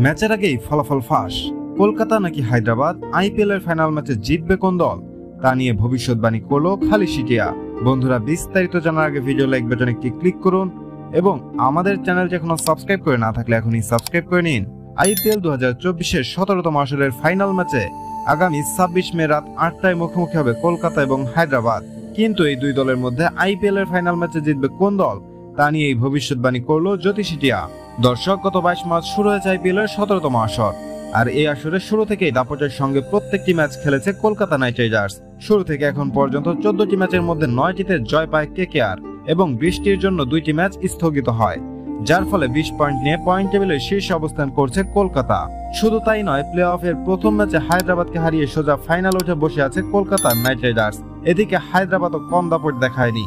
ম্যাচের আগেই ফলাফল ফাঁস। কলকাতা নাকি হায়দ্রাবাদ আইপিএল এর ফাইনাল ম্যাচে জিতবে কোন দল, তা নিয়ে ভবিষ্যৎবাণী করলো খালিদ সিটিয়া। বন্ধুরা, বিস্তারিত জানার আগে ভিডিও লাইক বাটন একটি ক্লিক করুন এবং আমাদের চ্যানেলটি এখনো সাবস্ক্রাইব করে না থাকলে এখনই সাবস্ক্রাইব করে নিন। আইপিএল 2024-এর 17তম আসরের ফাইনাল ম্যাচে আগামী 26 মে রাত 8টায় মুখোমুখি হবে কলকাতা এবং হায়দ্রাবাদ। কিন্তু এই দুই দলের মধ্যে আইপিএল এর ফাইনাল ম্যাচে জিতবে কোন দল, তা নিয়ে এই ভবিষ্যৎবাণী করলো জ্যোতিষিটিয়া। দর্শক, গত 22 মার্চ শুরু হয়েছে আইপিএল এর 17তম আসর। আর এই আসরের শুরু থেকেই দাপটের সঙ্গে প্রত্যেকটি ম্যাচ খেলেছে কলকাতা নাইট রাইডার্স। শুরু থেকে এখন পর্যন্ত 14টি ম্যাচের মধ্যে 9টিতে জয় পায় কেকেআর এবং বৃষ্টির জন্য 2টি ম্যাচ স্থগিত হয়, যার ফলে 20 পয়েন্ট নিয়ে পয়েন্ট টেবিলের শীর্ষে অবস্থান করছে কলকাতা। শুধু তাই নয়, প্লে অফের প্রথম ম্যাচে হায়দ্রাবাদকে হারিয়ে সোজা ফাইনাল উঠে বসে আছে কলকাতা নাইট রাইডার্স। এদিকে হায়দ্রাবাদও কম দাপট দেখায়নি।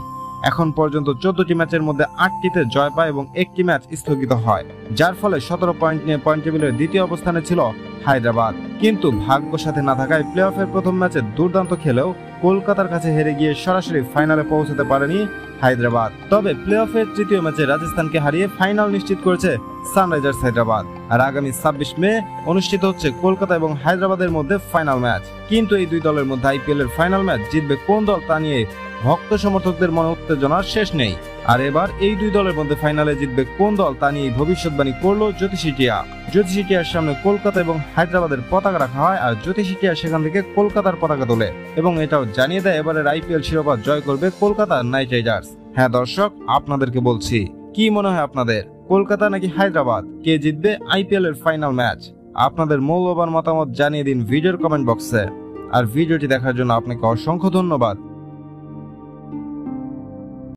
এখন পর্যন্ত 14টি ম্যাচের মধ্যে 8টিতে জয় পায় এবং 1টি ম্যাচ স্থগিত হয়, যার ফলে 17 পয়েন্ট নিয়ে পয়েন্ট টেবিলের দ্বিতীয় অবস্থানে ছিল হায়দ্রাবাদ। কিন্তু ভাগ্য সাথে না থাকায় প্লে অফের প্রথম ম্যাচে দুর্দান্ত খেলেও কলকাতার কাছে হেরে গিয়ে সরাসরি ফাইনালে পৌঁছাতে পারেনি হায়দ্রাবাদ। তবে প্লে অফের তৃতীয় ম্যাচে রাজস্থানকে হারিয়ে ফাইনাল নিশ্চিত করেছে সানরাইজার্স হায়দ্রাবাদ। আর আগামী 26 মে অনুষ্ঠিত হচ্ছে কলকাতা এবং হায়দ্রাবাদের মধ্যে ফাইনাল ম্যাচ। কিন্তু এই দুই দলের মধ্যে আইপিএল এর ফাইনাল ম্যাচ জিতবে কোন দল, তা নিয়ে ভক্ত সমর্থকদের মনে উত্তেজনার শেষ নেই। আর এবার এই দুই দলের মধ্যে ফাইনালে জিতবে কোন দল, তা নিয়ে ভবিষ্যৎবাণী করলো জ্যোতিষিটিয়া। জ্যোতিষিটিয়ার সামনে কলকাতা এবং হায়দ্রাবাদের পতাকা রাখা হয়, আর জ্যোতিষিটিয়া সেখান থেকে কলকাতার পতাকা তোলে এবং এটাও জানিয়ে দেয় এবারের আইপিএল শিরোপা জয় করবে কলকাতা নাইট রাইডার্স। হ্যাঁ দর্শক, আপনাদেরকে বলছি, কি মনে হয় আপনাদের, কলকাতা নাকি হায়দ্রাবাদ, কে জিতবে আইপিএল এর ফাইনাল ম্যাচ? আপনাদের মূল্যবান মতামত জানিয়ে দিন ভিডিওর কমেন্ট বক্সে। আর ভিডিওটি দেখার জন্য আপনাকে অসংখ্য ধন্যবাদ।